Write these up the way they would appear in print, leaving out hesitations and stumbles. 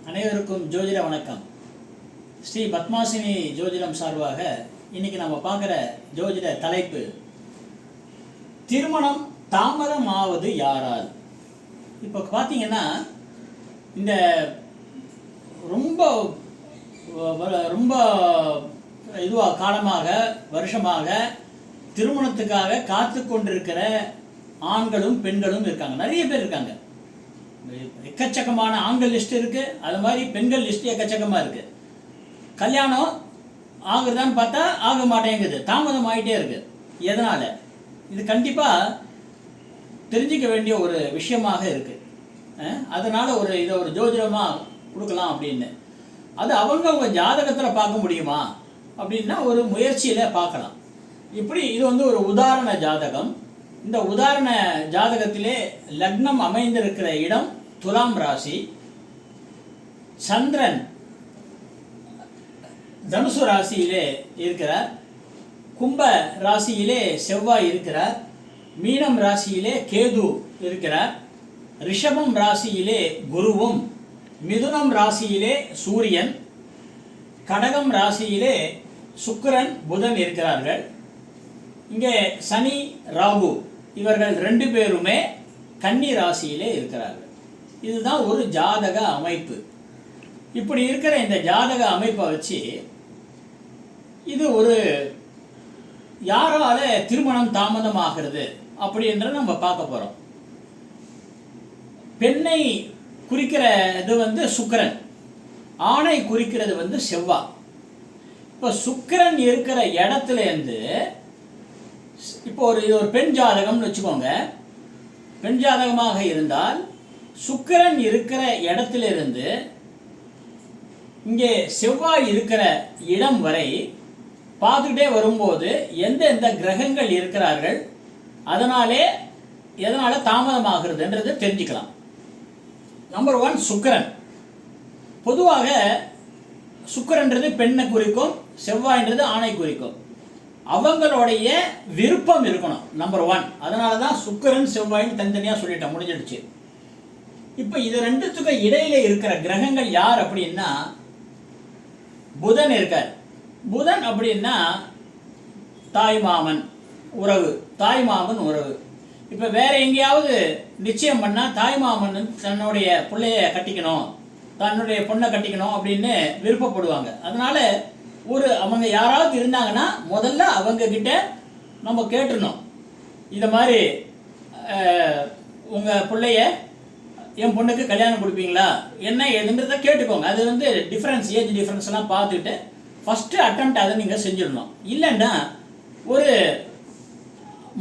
அனைவருக்கும் ஜோதிட வணக்கம். ஸ்ரீ பத்மாசினி ஜோதிடம் சார்பாக இன்னைக்கு நம்ம பார்க்குற ஜோதிட தலைப்பு, திருமணம் தாமதமாவது யாரால். இப்போ பார்த்தீங்கன்னா இந்த ரொம்ப ரொம்ப இதுவாக காலமாக வருஷமாக திருமணத்துக்காக காத்து கொண்டிருக்கிற ஆண்களும் பெண்களும் இருக்காங்க. நிறைய பேர் இருக்காங்க. எக்கச்சக்கமான ஆண்கள் லிஸ்ட் இருக்கு, அது மாதிரி பெண்கள் லிஸ்ட் எக்கச்சக்கமாக இருக்கு. கல்யாணம் ஆகுறதான்னு பார்த்தா ஆக மாட்டேங்குது, தாமதம் ஆகிட்டே இருக்கு. எதனால? இது கண்டிப்பாக தெரிஞ்சிக்க வேண்டிய ஒரு விஷயமாக இருக்கு. அதனால இதை ஒரு ஜோதிடமாக கொடுக்கலாம் அப்படின்னு. அது அவங்க ஜாதகத்தில் பார்க்க முடியுமா அப்படின்னா ஒரு முயற்சியில் பார்க்கலாம். இப்படி இது ஒரு உதாரண ஜாதகம். இந்த உதாரண ஜாதகத்திலே லக்னம் அமைந்திருக்கிற இடம் துலாம் ராசி, சந்திரன் தனுசு ராசியிலே இருக்கிறார், கும்ப ராசியிலே செவ்வாய் இருக்கிறார், மீனம் ராசியிலே கேது இருக்கிறார், ரிஷபம் ராசியிலே குருவும், மிதுனம் ராசியிலே சூரியன், கடகம் ராசியிலே சுக்கிரன் புதன் இருக்கிறார்கள். இங்கே சனி ராகு இவர்கள் ரெண்டு பேருமே கன்னி ராசியிலே இருக்கிறார்கள். இதுதான் ஒரு ஜாதக அமைப்பு. இப்படி இருக்கிற இந்த ஜாதக அமைப்பை வச்சு இது ஒரு யாரால திருமணம் தாமதமாகிறது அப்படின்றத நம்ம பார்க்க போறோம். பெண்ணை குறிக்கிற இது சுக்கிரன், ஆணை குறிக்கிறது செவ்வாய். இப்போ சுக்கிரன் இருக்கிற இடத்துல இருந்து இப்போ இது ஒரு பெண் ஜாதகம்னு வச்சுக்கோங்க. பெண் ஜாதகமாக இருந்தால் சுக்கிரன் இருக்கிற இடத்திலிருந்து இங்கே செவ்வாய் இருக்கிற இடம் வரை பார்த்துக்கிட்டே வரும்போது எந்தெந்த கிரகங்கள் இருக்கிறார்கள், எதனால தாமதமாகிறதுன்றது தெரிஞ்சுக்கலாம். நம்பர் 1 சுக்கிரன். பொதுவாக சுக்கிரன்றது பெண்ணை குறிக்கும், செவ்வாய்ன்றது ஆணை குறிக்கும். அவங்களுடைய விருப்பம் இருக்கணும் நம்பர் 1. அதனால தான் சுக்கிரன் செவ்வாய்ன்னு தனித்தனியாக சொல்லிட்டேன், முடிஞ்சிடுச்சு. இப்போ இது ரெண்டுத்துக்கு இடையில இருக்கிற கிரகங்கள் யார் அப்படின்னா புதன் இருக்கார். புதன் அப்படின்னா தாய்மாமன் உறவு, தாய்மாமன் உறவு. இப்போ வேற எங்கேயாவது நிச்சயம் பண்ணால் தாய்மாமன் தன்னுடைய பிள்ளைய கட்டிக்கணும், தன்னுடைய பொண்ணை கட்டிக்கணும் அப்படின்னு விருப்பப்படுவாங்க. அதனால அவங்க யாராவது இருந்தாங்கன்னா முதல்ல அவங்க கிட்ட நம்ம கேட்டுருணும், இதை மாதிரி உங்கள் பிள்ளைய என் பொண்ணுக்கு கல்யாணம் கொடுப்பீங்களா, என்ன ஏதுன்றதை கேட்டுக்கோங்க. அது டிஃப்ரென்ஸ், ஏஜ் டிஃப்ரென்ஸ் எல்லாம் பார்த்துட்டு ஃபஸ்ட்டு அட்டெம்ப்ட் அதை நீங்கள் செஞ்சிடணும். இல்லைன்னா ஒரு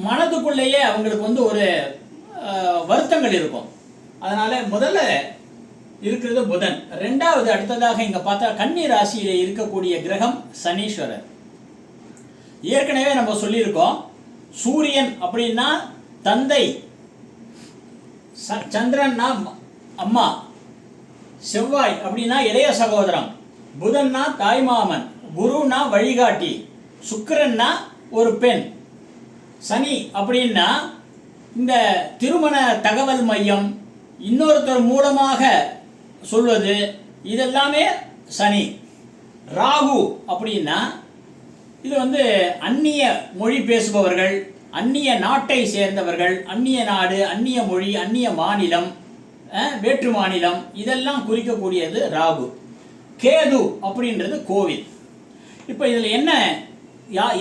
மனதுக்குள்ளேயே அவங்களுக்கு ஒரு வருத்தங்கள் இருக்கும். அதனால முதல்ல இருக்கிறது புதன். ரெண்டாவது அடுத்ததாக இங்க பார்த்தா கன்னி ராசியில இருக்கக்கூடிய கிரகம் சனீஸ்வரர். ஏற்கனவே நம்ம சொல்லியிருக்கோம், சூரியன் அப்படின்னா தந்தை, சந்திரன்னா அம்மா, செவ்வாய் அப்படின்னா இளைய சகோதரம், புதன்னா தாய்மாமன், குருன்னா வழிகாட்டி, சுக்கிரன்னா ஒரு பெண், சனி அப்படின்னா இந்த திருமண தகவல் மையம், இன்னொருத்தர் மூலமாக சொல்வது, இதெல்லாமே சனி. ராகு அப்படின்னா இது அந்நிய மொழி பேசுபவர்கள், அந்நிய நாட்டை சேர்ந்தவர்கள், அந்நிய நாடு, அந்நிய மொழி, அந்நிய மாநிலம், வேற்று மாநிலம், இதெல்லாம் குறிக்கக்கூடியது ராகு. கேது அப்படின்றது கோவில். இப்போ இதில்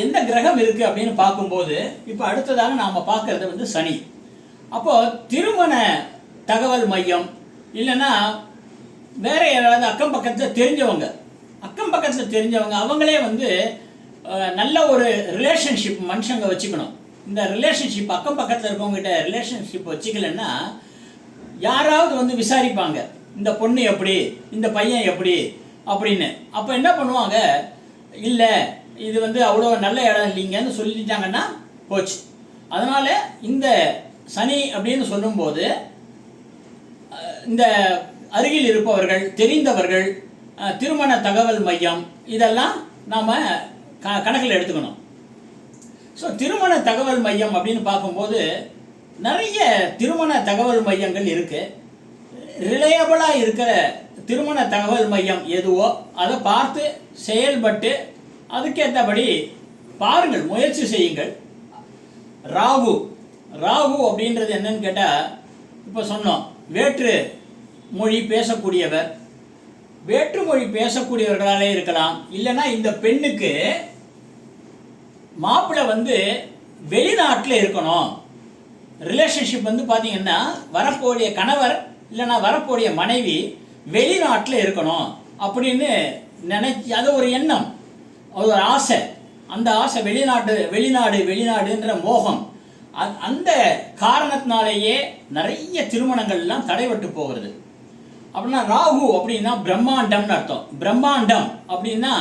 எந்த கிரகம் இருக்கு அப்படின்னு பார்க்கும்போது இப்போ அடுத்ததாக நாம் பார்க்கறது சனி. அப்போ திருமண தகவல் மையம் இல்லைன்னா வேற யாராவது அக்கம் பக்கத்தில் தெரிஞ்சவங்க அவங்களே நல்ல ஒரு ரிலேஷன்ஷிப் மனுஷங்க வச்சுக்கணும். இந்த ரிலேஷன்ஷிப் அக்கம் பக்கத்தில் இருக்கவங்ககிட்ட ரிலேஷன்ஷிப் வச்சுக்கலன்னா யாராவது விசாரிப்பாங்க, இந்த பொண்ணு எப்படி, இந்த பையன் எப்படி அப்படின்னு. அப்போ என்ன பண்ணுவாங்க, இல்லை இது அவ்வளோ நல்ல இடம் இல்லைங்கன்னு சொல்லிட்டாங்கன்னா போச்சு. அதனால இந்த சனி அப்படின்னு சொல்லும்போது இந்த அருகில் இருப்பவர்கள், தெரிந்தவர்கள், திருமண தகவல் மையம், இதெல்லாம் நாம் கணக்கில் எடுத்துக்கணும். ஸோ திருமண தகவல் மையம் அப்படின்னு பார்க்கும்போது நிறைய திருமண தகவல் மையங்கள் இருக்குது. ரிலையபிளாக இருக்கிற திருமண தகவல் மையம் எதுவோ அதை பார்த்து செயல்பட்டு அதுக்கேற்றபடி பாருங்கள், முயற்சி செய்யுங்கள். ராகு ராகு அப்படின்றது என்னன்னு கேட்டால், இப்போ சொன்னோம் வேற்று மொழி பேசக்கூடியவர், வேற்று மொழி பேசக்கூடியவர்களாலே இருக்கலாம். இல்லைன்னா இந்த பெண்ணுக்கு மாப்பிள்ளை வந்து வெளிநாட்டில் இருக்கணும். ரிலேஷன்ஷிப் வந்து பார்த்தீங்கன்னா வரக்கூடிய கணவர் இல்லைன்னா வரக்கூடிய மனைவி வெளிநாட்டில் இருக்கணும் அப்படின்னு நினைச்சி, அது ஒரு எண்ணம், அது ஒரு ஆசை. அந்த ஆசை வெளிநாடுன்ற மோகம், அந்த காரணத்தினாலேயே நிறைய திருமணங்கள்லாம் தடைபட்டு போகிறது. அப்படின்னா ராகு அப்படின்னா பிரம்மாண்டம்னு அர்த்தம். பிரம்மாண்டம் அப்படின்னா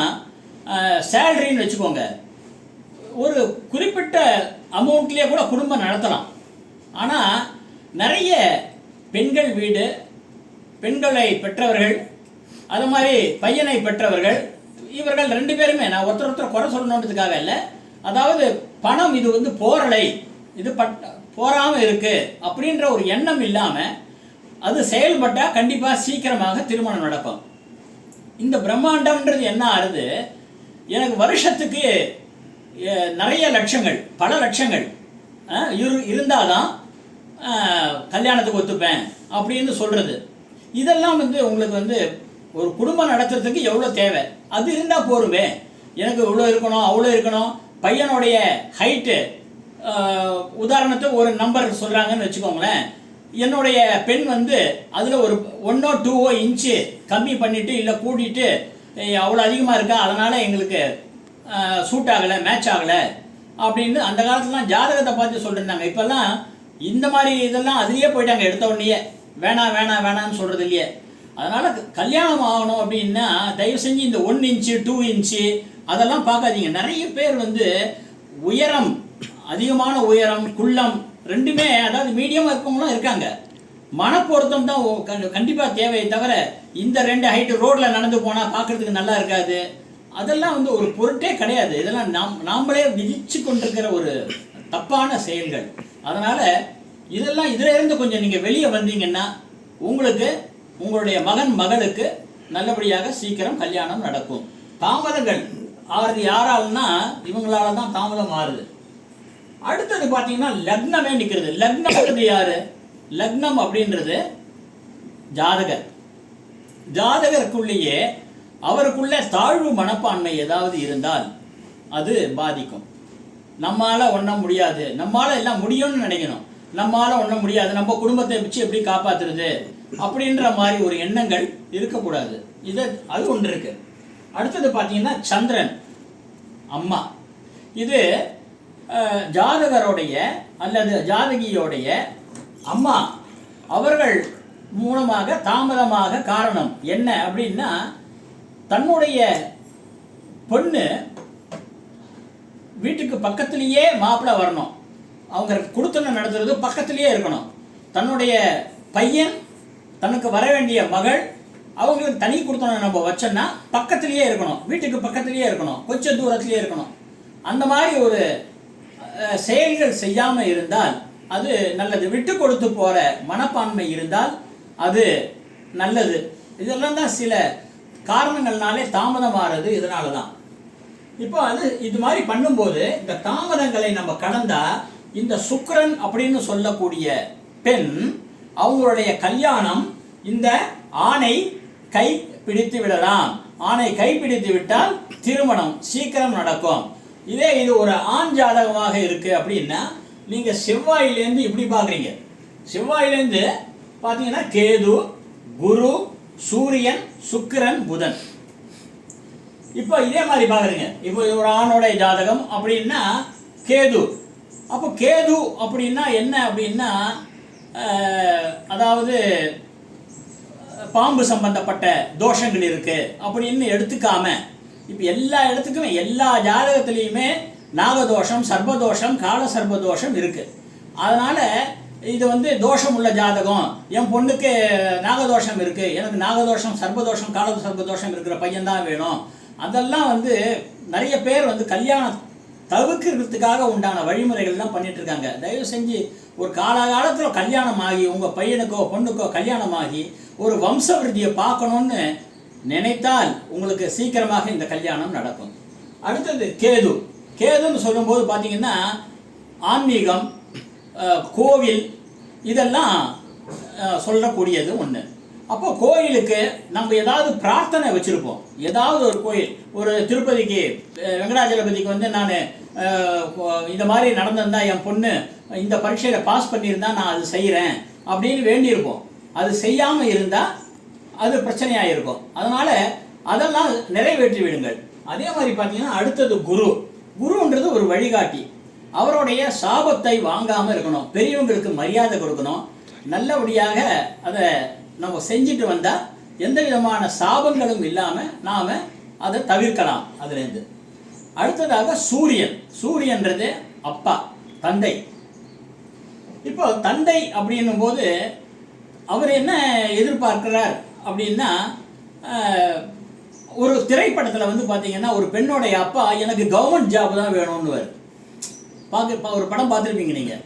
சேலரின்னு வச்சுக்கோங்க. ஒரு குறிப்பிட்ட அமௌண்ட்லேயே கூட குடும்பம் நடத்தலாம். ஆனால் நிறைய பெண்கள் வீடு, பெண்களை பெற்றவர்கள், அது மாதிரி பையனை பெற்றவர்கள், இவர்கள் ரெண்டு பேருமே, நான் ஒருத்தர் குறை சொல்லணுன்றதுக்காக இல்லை, அதாவது பணம் இது வந்து போரலை, இது போராமல் இருக்குது அப்படின்ற ஒரு எண்ணம் இல்லாமல் அது செயல்பட்டால் கண்டிப்பாக சீக்கிரமாக திருமணம் நடக்கும். இந்த பிரம்மாண்டம்ன்றது என்ன ஆகுது, எனக்கு வருஷத்துக்கு நிறைய லட்சங்கள், பல லட்சங்கள் இருந்தால் தான் கல்யாணத்துக்கு ஒத்துப்பேன் அப்படின்னு சொல்கிறது. இதெல்லாம் வந்து உங்களுக்கு வந்து ஒரு குடும்பம் நடத்துறதுக்கு எவ்வளோ தேவை, அது இருந்தால் போருவே. எனக்கு இவ்வளோ இருக்கணும், அவ்வளோ இருக்கணும். பையனுடைய ஹைட்டு, உதாரணத்துக்கு ஒரு நம்பர் சொல்கிறாங்கன்னு வச்சுக்கோங்களேன், என்னுடைய பெண் வந்து அதில் ஒரு 1 or 2 இன்ச்சு கம்மி பண்ணிவிட்டு இல்லை கூட்டிகிட்டு அவ்வளோ அதிகமாக இருக்கா, அதனால் எங்களுக்கு சூட் ஆகலை, மேட்ச் ஆகலை அப்படின்னு அந்த காலத்துலாம் ஜாதகத்தை பார்த்து சொல்லியிருந்தாங்க. இப்போல்லாம் இந்த மாதிரி இதெல்லாம் அதுலேயே போயிட்டாங்க, எடுத்த உடனேயே வேணான்னு சொல்கிறது இல்லையே. அதனால் கல்யாணம் ஆகணும் அப்படின்னா தயவு செஞ்சு இந்த 1 இன்ச்சு 2 இன்ச்சு அதெல்லாம் பார்க்காதீங்க. நிறைய பேர் வந்து உயரம், அதிகமான உயரம், குள்ளம் ரெண்டுமே, அதாவது மீடியமாக இருக்கவங்களும் இருக்காங்க. மனப்பொருத்தம் தான் கண்டிப்பாக தேவையை தவிர இந்த 2 ஹைட்டு ரோட்டில் நடந்து போனால் பார்க்குறதுக்கு நல்லா இருக்காது. அதெல்லாம் வந்து ஒரு பொருட்டே கிடையாது. இதெல்லாம் நாமளே விதிச்சு கொண்டிருக்கிற ஒரு தப்பான செயல்கள். அதனால் இதெல்லாம் இதில் இருந்து கொஞ்சம் நீங்கள் வெளியே வந்தீங்கன்னா உங்களுக்கு உங்களுடைய மகன் மகளுக்கு நல்லபடியாக சீக்கிரம் கல்யாணம் நடக்கும். தாமதங்கள் ஆறுது யாரால்னா இவங்களால தான் தாமதம் ஆறுது. அடுத்தது பார்த்தீங்கன்னா லக்னமே நிற்கிறது. லக்னம்ன்றது யாரு? லக்னம் அப்படின்றது ஜாதகர். ஜாதகருக்குள்ளேயே அவருக்குள்ள தாழ்வு மனப்பான்மை ஏதாவது இருந்தால் அது பாதிக்கும். நம்மளால் ஒன்றும் முடியாது, நம்மளால் எல்லாம் முடியும்னு நினைக்கணும், நம்மளால் ஒன்றும் முடியாது, நம்ம குடும்பத்தை வச்சு எப்படி காப்பாற்றுறது அப்படின்ற மாதிரி ஒரு எண்ணங்கள் இருக்கக்கூடாது. அது ஒன்று இருக்கு. அடுத்தது பார்த்தீங்கன்னா சந்திரன், அம்மா. இது ஜாதகருடைய அல்லது ஜாதகியோடைய அம்மா, அவர்கள் மூலமாக தாமதமாக காரணம் என்ன அப்படின்னா, தன்னுடைய பொண்ணு வீட்டுக்கு பக்கத்திலேயே மாப்பிள்ளை வரணும், அவங்க குடுத்தனம் நடத்துறது பக்கத்திலேயே இருக்கணும். தன்னுடைய பையன் தனக்கு வர வேண்டிய மகள் அவங்களுக்கு தனி குடுத்தனம் நம்ம வச்சோன்னா பக்கத்திலேயே இருக்கணும், வீட்டுக்கு பக்கத்திலேயே இருக்கணும், கொஞ்சம் தூரத்திலேயே இருக்கணும். அந்த மாதிரி ஒரு செயல்கள் செய்யாமல் இருந்தால் அது நல்லது. விட்டு கொடுத்து போகிற மனப்பான்மை இருந்தால் அது நல்லது. இதெல்லாம் தான் சில காரணங்கள்னாலே தாமதமாகிறது. இதனால தான் இப்போ இது மாதிரி பண்ணும்போது இந்த தாமதங்களை நம்ம கடந்தா இந்த சுக்கிரன் அப்படின்னு சொல்லக்கூடிய பெண் அவங்களுடைய கல்யாணம் இந்த ஆணை கை பிடித்து விடலாம். ஆணை கை பிடித்து விட்டால் திருமணம் சீக்கிரம் நடக்கும். இது ஒரு ஆண் ஜாதகமாக இருக்கு அப்படின்னா நீங்க செவ்வாயிலேருந்து இப்படி பார்க்குறீங்க. செவ்வாயிலேருந்து பார்த்தீங்கன்னா கேது, குரு, சூரியன், சுக்கிரன், புதன். இப்போ இதே மாதிரி பார்க்குறீங்க. இப்போ ஒரு ஆணோடைய ஜாதகம் அப்படின்னா கேது. அப்போ கேது அப்படின்னா என்ன அப்படின்னா, அதாவது பாம்பு சம்பந்தப்பட்ட தோஷங்கள் இருக்கு அப்படின்னு எடுத்துக்காம, இப்போ எல்லா இடத்துக்குமே எல்லா ஜாதகத்திலையுமே நாகதோஷம், சர்பதோஷம், கால சர்பதோஷம் இருக்கு. அதனால இது தோஷம் உள்ள ஜாதகம், என் பொண்ணுக்கு நாகதோஷம் இருக்கு, எனக்கு நாகதோஷம், சர்பதோஷம், கால சர்பதோஷம் இருக்கிற பையன்தான் வேணும். அதெல்லாம் நிறைய பேர் கல்யாணம் தவிர்க்கிறதுக்காக உண்டான வழிமுறைகள்லாம் பண்ணிட்டு இருக்காங்க. தயவு செஞ்சு ஒரு காலகாலத்தில் கல்யாணம் ஆகி உங்கள் பையனுக்கோ பொண்ணுக்கோ கல்யாணம் ஆகி ஒரு வம்ச விருத்தியை பார்க்கணுன்னு நினைத்தால் உங்களுக்கு சீக்கிரமாக இந்த கல்யாணம் நடக்கும். அடுத்தது கேது. கேதுன்னு சொல்லும்போது பார்த்தீங்கன்னா ஆன்மீகம், கோவில் இதெல்லாம் சொல்லக்கூடியது ஒன்று. அப்போ கோயிலுக்கு நம்ம ஏதாவது பிரார்த்தனை வச்சுருப்போம். ஏதாவது ஒரு கோயில், ஒரு திருப்பதிக்கு வெங்கடாஜலபதிக்கு வந்து நான் இந்த மாதிரி நடந்திருந்தா என் பொண்ணு இந்த பரீட்சையில் பாஸ் பண்ணியிருந்தா நான் அது செய்கிறேன் அப்படின்னு வேண்டியிருப்போம். அது செய்யாமல் இருந்தால் அது பிரச்சனையாக இருக்கும். அதனால் அதெல்லாம் நிறைவேற்றி விடுங்கள். அதே மாதிரி பார்த்தீங்கன்னா அடுத்தது குரு. குருன்றது ஒரு வழிகாட்டி. அவருடைய சாபத்தை வாங்காமல் இருக்கணும். பெரியவங்களுக்கு மரியாதை கொடுக்கணும். நல்லபடியாக அதை நம்ம செஞ்சுட்டு வந்தால் எந்த விதமான சாபங்களும் இல்லாமல் நாம் அதை தவிர்க்கலாம் அதுலேருந்து. அடுத்ததாக சூரியன். சூரியன்றது அப்பா, தந்தை. இப்போ தந்தை அப்படின்னும் போது அவர் என்ன எதிர்பார்க்கிறார் அப்படின்னா, ஒரு திரைப்படத்தில் வந்து பார்த்தீங்கன்னா ஒரு பெண்ணுடைய அப்பா எனக்கு கவர்மெண்ட் ஜாப் தான் வேணும்னு ஒரு படம் பார்த்துருப்பீங்க நீங்கள்.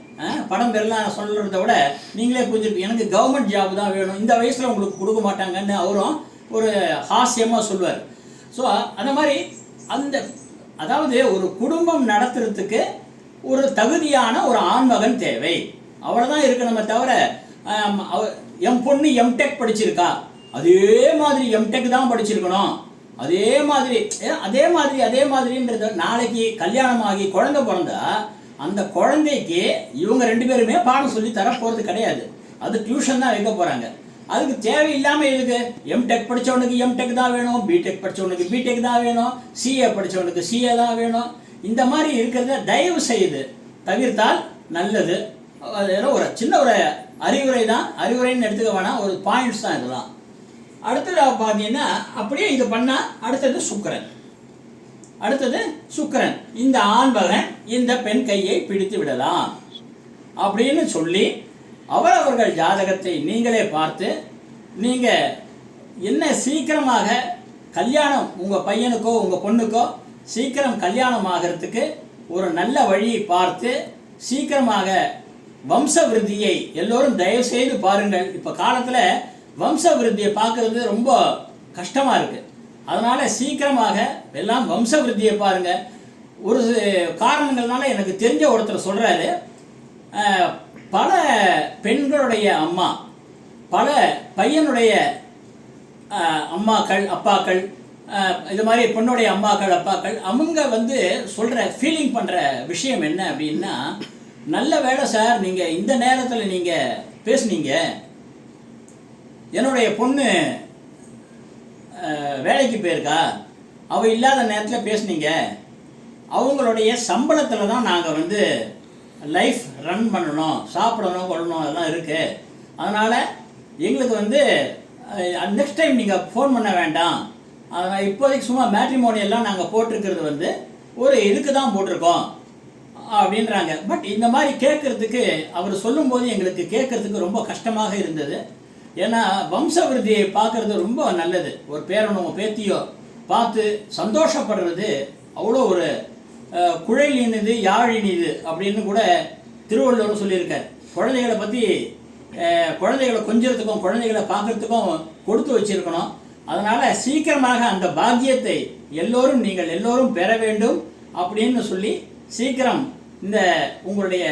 படம் பேரெல்லாம் சொல்கிறத விட நீங்களே புரிஞ்சிருப்பீங்க. எனக்கு கவர்மெண்ட் ஜாப் தான் வேணும், இந்த வயசில் உங்களுக்கு கொடுக்க மாட்டாங்கன்னு அவரும் ஒரு ஹாஸ்யமாக சொல்லுவார். ஸோ அந்த மாதிரி அதாவது ஒரு குடும்பம் நடத்துறதுக்கு ஒரு தகுதியான ஒரு ஆண்மகன் தேவை. அவ்வளோதான் இருக்கணுமே தவிர என் பொண்ணு எம்டெக் படிச்சிருக்கா அதே மாதிரி எம்டெக் தான் படிச்சிருக்கணும், அதே மாதிரின்றது. நாளைக்கு கல்யாணம் ஆகி குழந்தை பிறந்தா அந்த குழந்தைக்கு இவங்க 2 பேருமே பாடம் சொல்லி தர போகிறது கிடையாது. அது டியூஷன் தான் வைக்க போகிறாங்க. அதுக்கு தேவையில்லாமல் இதுக்கு எம்டெக் படித்தவனுக்கு எம்டெக் தான் வேணும், பிடெக் படித்தவனுக்கு பிடெக் தான் வேணும், சிஏ படித்தவனுக்கு சிஏ தான் வேணும். இந்த மாதிரி இருக்கிறத தயவு செய்து தவிர்த்தால் நல்லது. அதெல்லாம் ஒரு சின்ன ஒரு அறிவுரை தான், அறிவுரைன்னு எடுத்துக்க வேணாம், ஒரு பாயிண்ட்ஸ் தான் இதெல்லாம். அடுத்தது பார்த்தீங்கன்னா அப்படியே இது பண்ணால் அடுத்தது சுக்கிரன். இந்த ஆண்மகன் இந்த பெண் கையை பிடித்து விடலாம் அப்படின்னு சொல்லி அவரவர்கள் ஜாதகத்தை நீங்களே பார்த்து நீங்கள் என்ன சீக்கிரமாக கல்யாணம் உங்கள் பையனுக்கோ உங்கள் பொண்ணுக்கோ சீக்கிரம் கல்யாணம் ஆகிறதுக்கு ஒரு நல்ல வழியை பார்த்து சீக்கிரமாக வம்ச விருத்தியை எல்லோரும் தயவு செய்து பாருங்கள். இப்போ காலத்தில் வம்ச விருத்தியை பார்க்கறது ரொம்ப கஷ்டமாக இருக்குது. அதனால் சீக்கிரமாக எல்லாம் வம்ச விருத்தியை பாருங்கள். ஒரு காரணங்கள்னால எனக்கு தெரிஞ்ச ஒருத்தர் சொல்கிறாரு, பல பெண்களுடைய அம்மா, பல பையனுடைய அம்மாக்கள் அப்பாக்கள், இது மாதிரி பொண்ணுடைய அம்மாக்கள் அப்பாக்கள், அவங்க வந்து சொல்கிற ஃபீலிங் பண்ணுற விஷயம் என்ன அப்படின்னா, நல்ல வேலை சார் நீங்கள் இந்த நேரத்தில் நீங்கள் பேசுனீங்க, என்னுடைய பொண்ணு வேலைக்கு போயிருக்கா, அவள் இல்லாத நேரத்தில் பேசுனீங்க, அவங்களுடைய சம்பளத்தில் தான் நாங்கள் வந்து லைஃப் ரன் பண்ணணும், சாப்பிடணும் கொள்ளணும் அதெல்லாம் இருக்குது. அதனால் எங்களுக்கு வந்து நெக்ஸ்ட் டைம் நீங்கள் ஃபோன் பண்ண வேண்டாம், அதனால் இப்போதைக்கு சும்மா மேட்ரிமோனியெல்லாம் நாங்கள் போட்டிருக்கிறது வந்து ஒரு இதுக்கு தான் போட்டிருக்கோம் அப்படின்றாங்க. பட் இந்த மாதிரி கேட்குறதுக்கு அவர் சொல்லும்போது எங்களுக்கு கேட்குறதுக்கு ரொம்ப கஷ்டமாக இருந்தது. ஏன்னா வம்ச விருத்தியை பார்க்குறது ரொம்ப நல்லது. ஒரு பேரனோ பேத்தியோ பார்த்து சந்தோஷப்படுறது அவ்வளோ ஒரு குழலினிது யாழினிது அப்படின்னு கூட திருவள்ளுவர் சொல்லியிருக்கார். குழந்தைகளை பற்றி குழந்தைகளை கொஞ்சறதுக்கும் குழந்தைகளை பார்க்குறதுக்கும் கொடுத்து வச்சிருக்கணும். அதனால் சீக்கிரமாக அந்த பாக்கியத்தை நீங்கள் எல்லோரும் பெற வேண்டும் அப்படின்னு சொல்லி சீக்கிரம் இந்த உங்களுடைய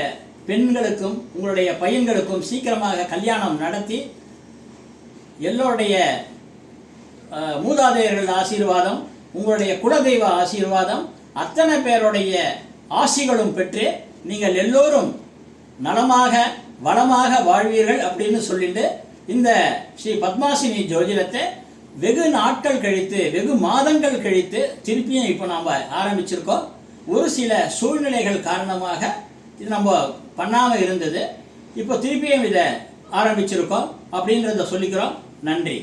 பெண்களுக்கும் உங்களுடைய பையன்களுக்கும் சீக்கிரமாக கல்யாணம் நடத்தி எல்லோருடைய மூதாதையர்கள் ஆசீர்வாதம், உங்களுடைய குலதெய்வ ஆசீர்வாதம், அத்தனை பேருடைய ஆசிகளும் பெற்று நீங்கள் எல்லோரும் நலமாக வளமாக வாழ்வீர்கள் அப்படின்னு சொல்லிட்டு இந்த ஸ்ரீ பத்மாசினி ஜோதிடத்தை வெகு நாட்கள் கழித்து வெகு மாதங்கள் கழித்து திருப்பியும் இப்போ நாம் ஆரம்பிச்சிருக்கோம். ஒரு சில சூழ்நிலைகள் காரணமாக இது நம்ம பண்ணாமல் இருந்தது. இப்போ திருப்பியும் இதை ஆரம்பிச்சிருக்கோம் அப்படின்றத சொல்லிக்கிறோம். நன்றி.